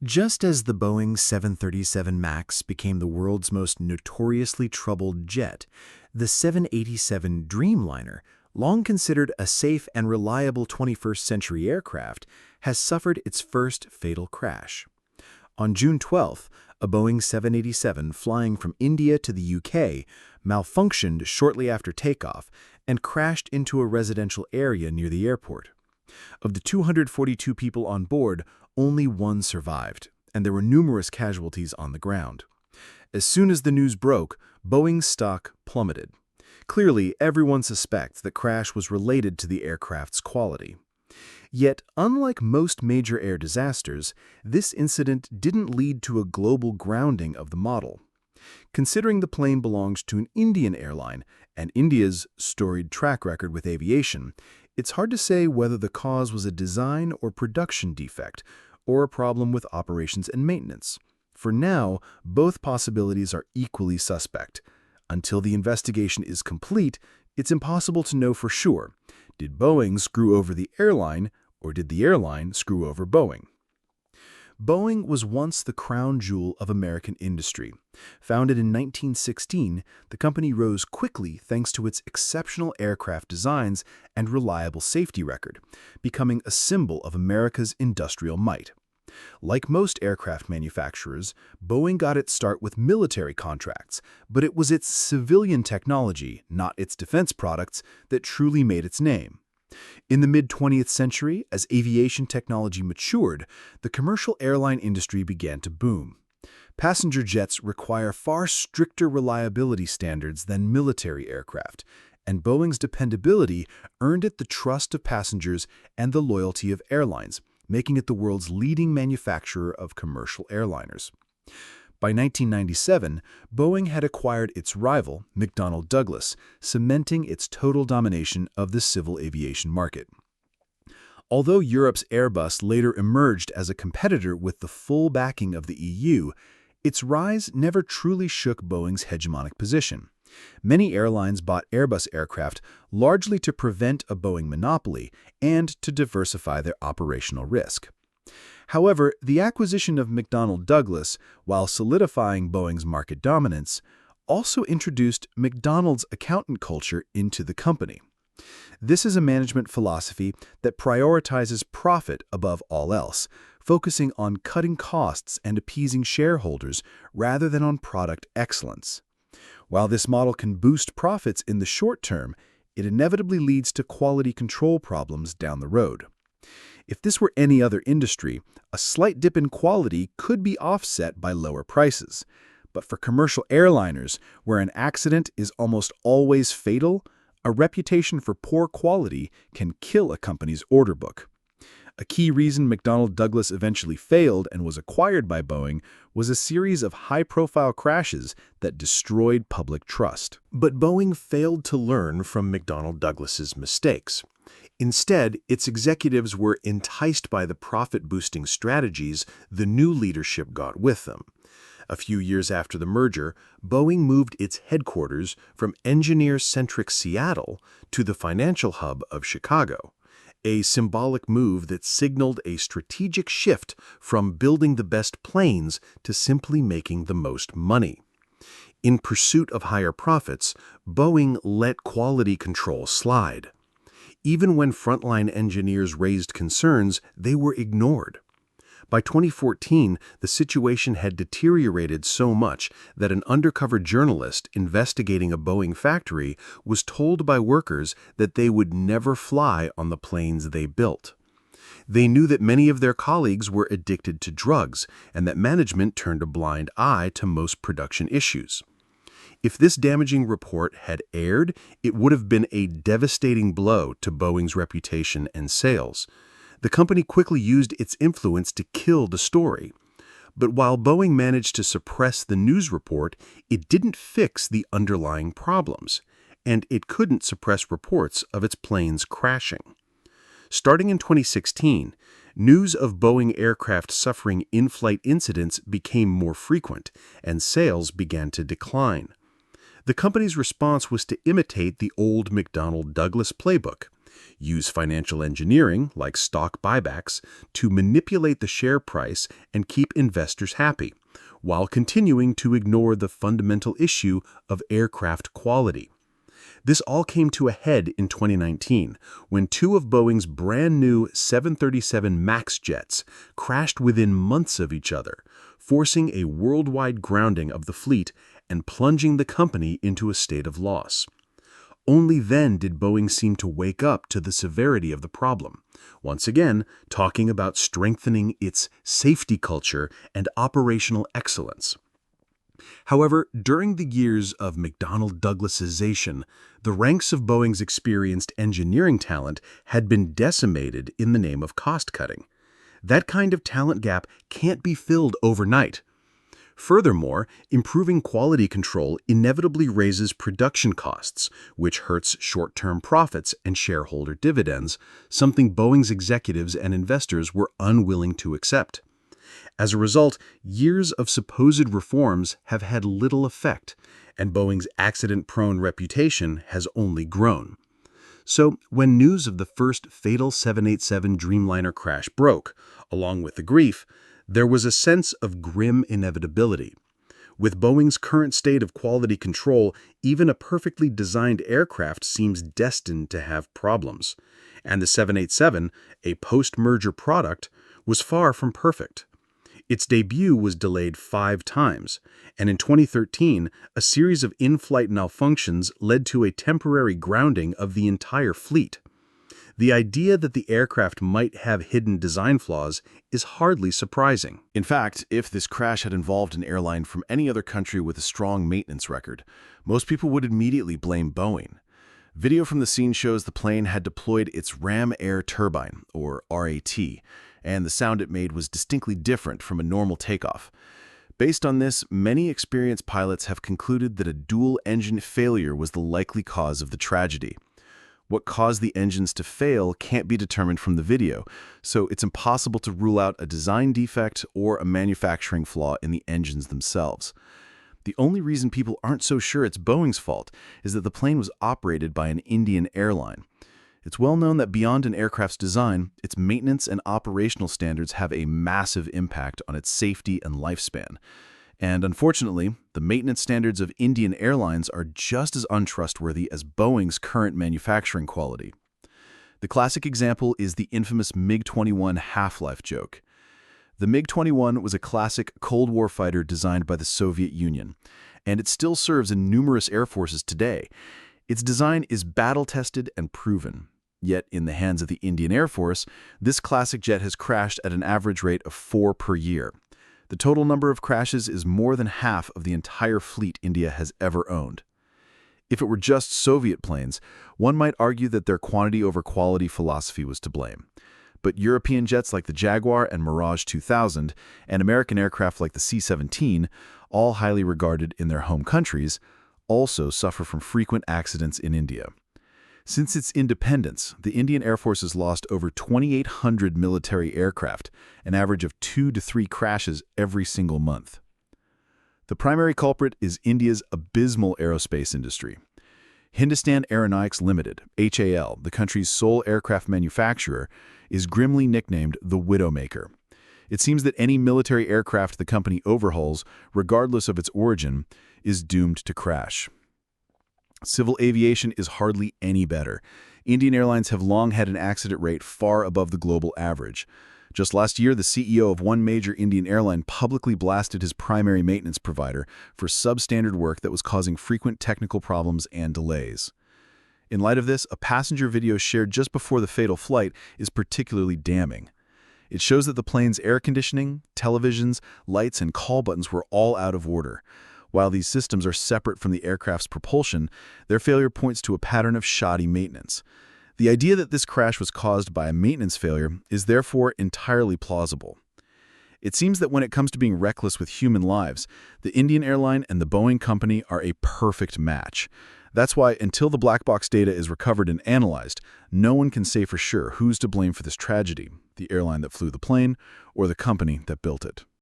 Just as the Boeing 737 MAX became the world's most notoriously troubled jet, the 787 Dreamliner, long considered a safe and reliable 21st-century aircraft, has suffered its first fatal crash. On June 12th, a Boeing 787 flying from India to the UK malfunctioned shortly after takeoff and crashed into a residential area near the airport. Of the 242 people on board, only one survived, and there were numerous casualties on the ground. As soon as the news broke, Boeing's stock plummeted. Clearly, everyone suspects the crash was related to the aircraft's quality. Yet, unlike most major air disasters, this incident didn't lead to a global grounding of the model. Considering the plane belonged to an Indian airline and India's storied track record with aviation, it's hard to say whether the cause was a design or production defect, or a problem with operations and maintenance. For now, both possibilities are equally suspect. Until the investigation is complete, it's impossible to know for sure. Did Boeing screw over the airline, or did the airline screw over Boeing? Boeing was once the crown jewel of American industry. Founded in 1916, the company rose quickly thanks to its exceptional aircraft designs and reliable safety record, becoming a symbol of America's industrial might. Like most aircraft manufacturers, Boeing got its start with military contracts, but it was its civilian technology, not its defense products, that truly made its name. In the mid-20th century, as aviation technology matured, the commercial airline industry began to boom. Passenger jets require far stricter reliability standards than military aircraft, and Boeing's dependability earned it the trust of passengers and the loyalty of airlines, making it the world's leading manufacturer of commercial airliners. By 1997, Boeing had acquired its rival, McDonnell Douglas, cementing its total domination of the civil aviation market. Although Europe's Airbus later emerged as a competitor with the full backing of the EU, its rise never truly shook Boeing's hegemonic position. Many airlines bought Airbus aircraft largely to prevent a Boeing monopoly and to diversify their operational risk. However, the acquisition of McDonnell Douglas, while solidifying Boeing's market dominance, also introduced McDonnell's accountant culture into the company. This is a management philosophy that prioritizes profit above all else, focusing on cutting costs and appeasing shareholders rather than on product excellence. While this model can boost profits in the short term, it inevitably leads to quality control problems down the road. If this were any other industry, a slight dip in quality could be offset by lower prices. But for commercial airliners, where an accident is almost always fatal, a reputation for poor quality can kill a company's order book. A key reason McDonnell Douglas eventually failed and was acquired by Boeing was a series of high-profile crashes that destroyed public trust. But Boeing failed to learn from McDonnell Douglas's mistakes. Instead, its executives were enticed by the profit-boosting strategies the new leadership got with them. A few years after the merger, Boeing moved its headquarters from engineer-centric Seattle to the financial hub of Chicago, a symbolic move that signaled a strategic shift from building the best planes to simply making the most money. In pursuit of higher profits, Boeing let quality control slide. Even when frontline engineers raised concerns, they were ignored. By 2014, the situation had deteriorated so much that an undercover journalist investigating a Boeing factory was told by workers that they would never fly on the planes they built. They knew that many of their colleagues were addicted to drugs and that management turned a blind eye to most production issues. If this damaging report had aired, it would have been a devastating blow to Boeing's reputation and sales. The company quickly used its influence to kill the story. But while Boeing managed to suppress the news report, it didn't fix the underlying problems, and it couldn't suppress reports of its planes crashing. Starting in 2016, news of Boeing aircraft suffering in-flight incidents became more frequent, and sales began to decline. The company's response was to imitate the old McDonnell Douglas playbook. use financial engineering, like stock buybacks, to manipulate the share price and keep investors happy, while continuing to ignore the fundamental issue of aircraft quality. This all came to a head in 2019 when two of Boeing's brand new 737 MAX jets crashed within months of each other, forcing a worldwide grounding of the fleet and plunging the company into a state of loss. Only then did Boeing seem to wake up to the severity of the problem, once again talking about strengthening its safety culture and operational excellence. However, during the years of McDonnell Douglasization, the ranks of Boeing's experienced engineering talent had been decimated in the name of cost-cutting. That kind of talent gap can't be filled overnight. Furthermore, improving quality control inevitably raises production costs, which hurts short-term profits and shareholder dividends, something Boeing's executives and investors were unwilling to accept. As a result, years of supposed reforms have had little effect, and Boeing's accident-prone reputation has only grown. So, when news of the first fatal 787 Dreamliner crash broke, along with the grief, there was a sense of grim inevitability. With Boeing's current state of quality control, even a perfectly designed aircraft seems destined to have problems. And the 787, a post-merger product, was far from perfect. Its debut was delayed 5 times, and in 2013, a series of in-flight malfunctions led to a temporary grounding of the entire fleet. The idea that the aircraft might have hidden design flaws is hardly surprising. In fact, if this crash had involved an airline from any other country with a strong maintenance record, most people would immediately blame Boeing. Video from the scene shows the plane had deployed its ram air turbine, or RAT, and the sound it made was distinctly different from a normal takeoff. Based on this, many experienced pilots have concluded that a dual-engine failure was the likely cause of the tragedy. What caused the engines to fail can't be determined from the video, so it's impossible to rule out a design defect or a manufacturing flaw in the engines themselves. The only reason people aren't so sure it's Boeing's fault is that the plane was operated by an Indian airline. It's well known that beyond an aircraft's design, its maintenance and operational standards have a massive impact on its safety and lifespan. And unfortunately, the maintenance standards of Indian airlines are just as untrustworthy as Boeing's current manufacturing quality. The classic example is the infamous MiG-21 half-life joke. The MiG-21 was a classic Cold War fighter designed by the Soviet Union, and it still serves in numerous air forces today. Its design is battle-tested and proven. Yet, in the hands of the Indian Air Force, this classic jet has crashed at an average rate of 4 per year. The total number of crashes is more than half of the entire fleet India has ever owned. If it were just Soviet planes, one might argue that their quantity over quality philosophy was to blame. But European jets like the Jaguar and Mirage 2000, and American aircraft like the C-17, all highly regarded in their home countries, also suffer from frequent accidents in India. Since its independence, the Indian Air Force has lost over 2,800 military aircraft, an average of 2 to 3 crashes every single month. The primary culprit is India's abysmal aerospace industry. Hindustan Aeronautics Limited, HAL, the country's sole aircraft manufacturer, is grimly nicknamed the Widowmaker. It seems that any military aircraft the company overhauls, regardless of its origin, is doomed to crash. Civil aviation is hardly any better. Indian Airlines have long had an accident rate far above the global average. Just last year, the CEO of one major Indian airline publicly blasted his primary maintenance provider for substandard work that was causing frequent technical problems and delays. In light of this, a passenger video shared just before the fatal flight is particularly damning. It shows that the plane's air conditioning, televisions, lights, and call buttons were all out of order. While these systems are separate from the aircraft's propulsion, their failure points to a pattern of shoddy maintenance. The idea that this crash was caused by a maintenance failure is therefore entirely plausible. It seems that when it comes to being reckless with human lives, the Indian airline and the Boeing company are a perfect match. That's why, until the black box data is recovered and analyzed, no one can say for sure who's to blame for this tragedy, the airline that flew the plane or the company that built it.